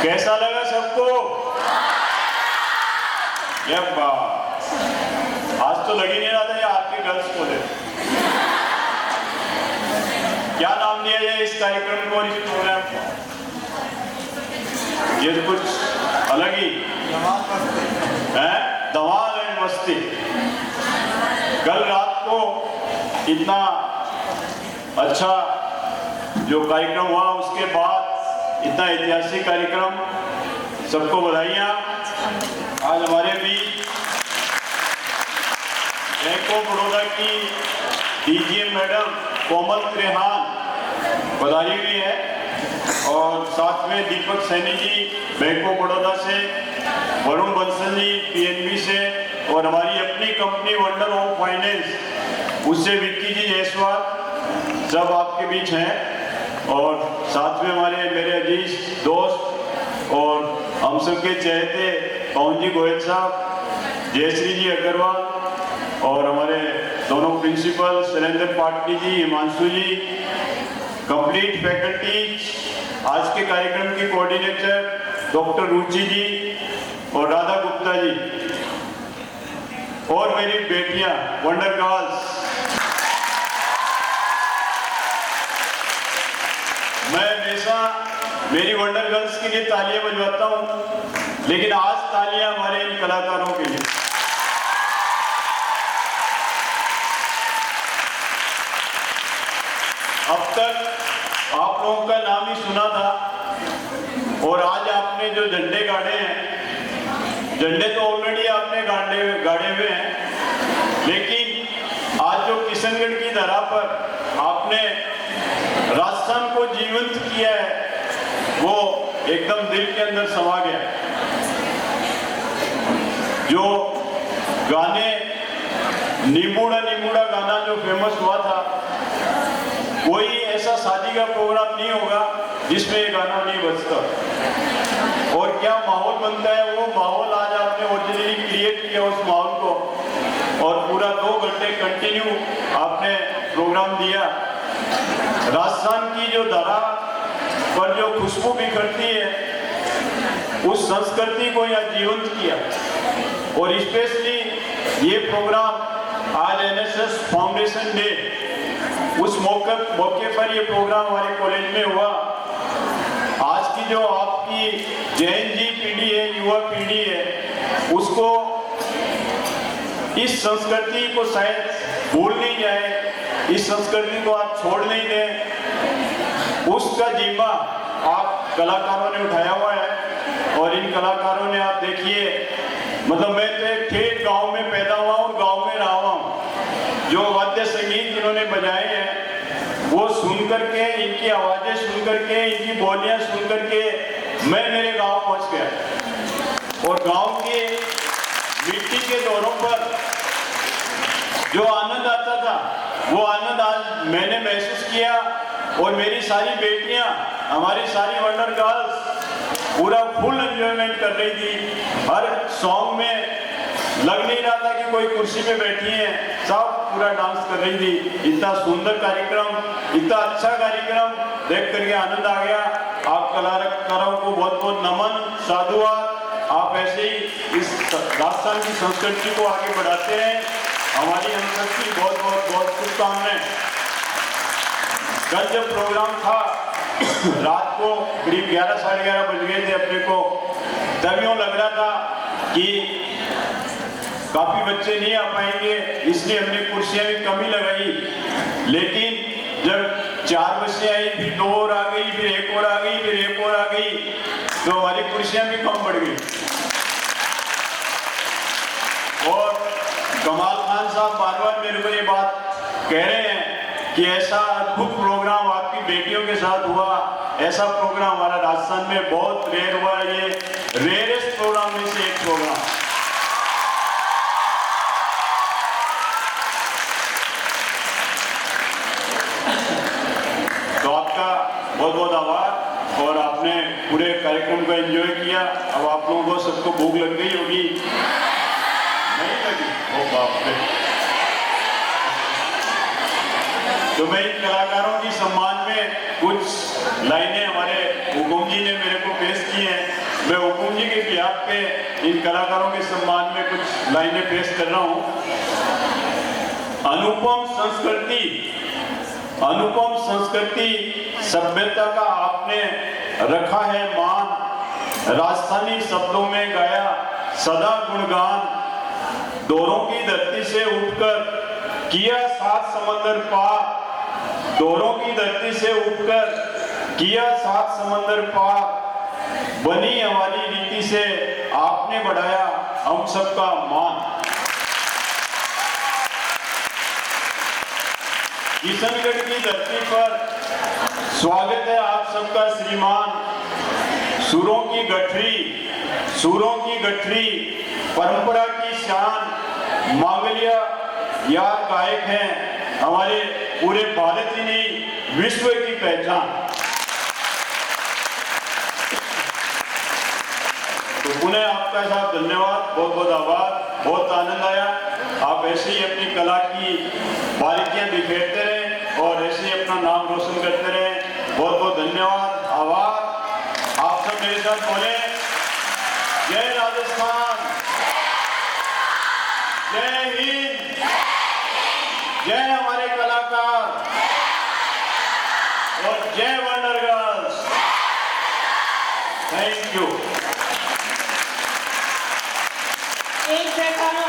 कैसा लगा सबको? ये बात आज तो लग ही नहीं रहा था ये आपके गर्ल्स को ले। क्या नाम दिया जाए इस कार्यक्रम को और इस प्रोग्राम को? ये तो कुछ अलग ही है, धमाल एंड मस्ती। कल रात को इतना अच्छा जो कार्यक्रम हुआ, उसके बाद इतना ऐतिहासिक कार्यक्रम, सबको बधाइयाँ। आज हमारे बीच बैंक ऑफ बड़ौदा की डीजीएम मैडम कोमल त्रेहान पधारी हुई है और साथ में दीपक सैनी जी बैंक ऑफ बड़ौदा से, वरुण बंसल जी पीएनबी से और हमारी अपनी कंपनी वंडर होम फाइनेंस उससे विक्की जी जयसवाल सब आपके बीच हैं। और साथ में हमारे मेरे अजीज दोस्त और हम सब के चहेते पवन जी गोयल साहब, जयश्री जी अग्रवाल और हमारे दोनों प्रिंसिपल शैलेंद्र पाटनी जी, हिमांशु जी, कंप्लीट फैकल्टी, आज के कार्यक्रम की कोऑर्डिनेटर डॉक्टर रुचि जी और राधा गुप्ता जी और मेरी बेटियां वंडर गर्ल्स। मैं हमेशा मेरी वंडर गर्ल्स के लिए तालियां बजवाता हूं, लेकिन आज तालियां हमारे इन कलाकारों के लिए। अब तक आप लोगों का नाम ही सुना था और आज आपने जो झंडे गाड़े हैं, झंडे तो ऑलरेडी आपने गाड़े हुए हैं, लेकिन आज जो किशनगढ़ की धरा पर आपने राजस्थान को जीवंत किया है, वो एकदम दिल के अंदर समा गया। जो गाने निमूड़ा निमूड़ा गाना जो फेमस हुआ था, कोई ऐसा शादी का प्रोग्राम नहीं होगा जिसमें ये गाना नहीं बजता। और क्या माहौल बनता है, वो माहौल आज आपने ओरिजिनली क्रिएट किया उस माहौल को, और पूरा 2 घंटे कंटिन्यू आपने प्रोग्राम दिया। राजस्थान की जो धरा पर जो खुशबू बिखरती है, उस संस्कृति को यहाँ जीवंत किया। और स्पेशली ये प्रोग्राम आज एनएसएस फाउंडेशन डे, उस मौके पर ये प्रोग्राम हमारे कॉलेज में हुआ। आज की जो आपकी जैन जी पीढ़ी है, युवा पीढ़ी है, उसको इस संस्कृति को शायद भूल नहीं जाए, इस संस्कृति को आप छोड़ नहीं दें, उसका जिम्मा आप कलाकारों ने उठाया हुआ है। और इन कलाकारों ने आप देखिए, मतलब मैं तो एक ठेठ गांव में पैदा हुआ हूँ, गांव में रहा हूँ। जो वाद्य संगीत इन्होंने बजाए हैं, वो सुन करके, इनकी आवाजें सुन करके, इनकी बोलियां सुन करके मैं मेरे गांव पहुंच गया। और गांव के मिट्टी के दौरों पर जो आनंद आता था, वो आनंद आज मैंने महसूस किया। और मेरी सारी बेटियां, हमारी सारी वंडर गर्ल्स पूरा फुल एंजॉयमेंट कर रही थी। हर सॉन्ग में लग नहीं रहा था कि कोई कुर्सी पे बैठी है, सब पूरा डांस कर रही थी। इतना सुंदर कार्यक्रम, इतना अच्छा कार्यक्रम देख करके आनंद आ गया। आप कलाकारों को बहुत बहुत नमन, साधुवाद। आप ऐसे ही इस राजस्थान की संस्कृति को आगे बढ़ाते हैं। हमारी हम सबकी बहुत बहुत बहुत शुभकामनाएं। कल जब प्रोग्राम था, रात को करीब 11 साढ़े 11 बज गए थे अपने को, तब यूँ लग रहा था कि काफी बच्चे नहीं आ पाएंगे, इसलिए हमने कुर्सियां भी कम ही लगाई। लेकिन जब 4 बच्चे आई, फिर 2 और आ गई, फिर 1 और आ गई, फिर 1 और आ गई, तो हमारी कुर्सियां भी कम बढ़ गई। और कमाल खान साहब बार बार मेरे को ये बात कह रहे हैं कि ऐसा अद्भुत प्रोग्राम आपकी बेटियों के साथ हुआ, ऐसा प्रोग्राम हमारा राजस्थान में बहुत रेयर हुआ। ये रेयरेस्ट प्रोग्राम में से एक प्रोग्राम। तो आपका बहुत बहुत आभार, और आपने पूरे कार्यक्रम को एंजॉय किया। अब आप लोगों को सबको भूख लग गई होगी, नहीं लगी? ओ बाप रे। तो मैं इन कलाकारों की सम्मान में कुछ लाइनें हमारे हुकुम जी ने मेरे को पेश की हैं। मैं हुकुम जी के बिहाफ पे इन कलाकारों के सम्मान में कुछ लाइनें पेश कर रहा हूँ। अनुपम संस्कृति सभ्यता का आपने रखा है मान, राजस्थानी शब्दों में गाया सदा गुणगान, दौरों की धरती से उठकर किया 7 समंदर पार, दौरों की धरती से उठकर किया 7 समंदर पार, बनी हमारी रीति से आपने बढ़ाया हम सबका मान। किशनगढ़ की धरती पर स्वागत है आप सबका श्रीमान, सुरों की गठरी परंपरा की शान, मांगलिया यार गायक हैं हमारे पूरे भारत ही नहीं विश्व की पहचान। तो पुनः आपका साहब धन्यवाद, बहुत बहुत आभार, बहुत आनंद आया। आप ऐसे ही अपनी कला की बारीकियां बिखेरते रहे और ऐसे ही अपना नाम रोशन करते रहे। बहुत बहुत धन्यवाद, आभार। आप सब मेरे साथ बोले जय राजस्थान, जय हिंद, जय हमारे कलाकार और जय वंडर गर्ल्स। Thank you. एक जयकारा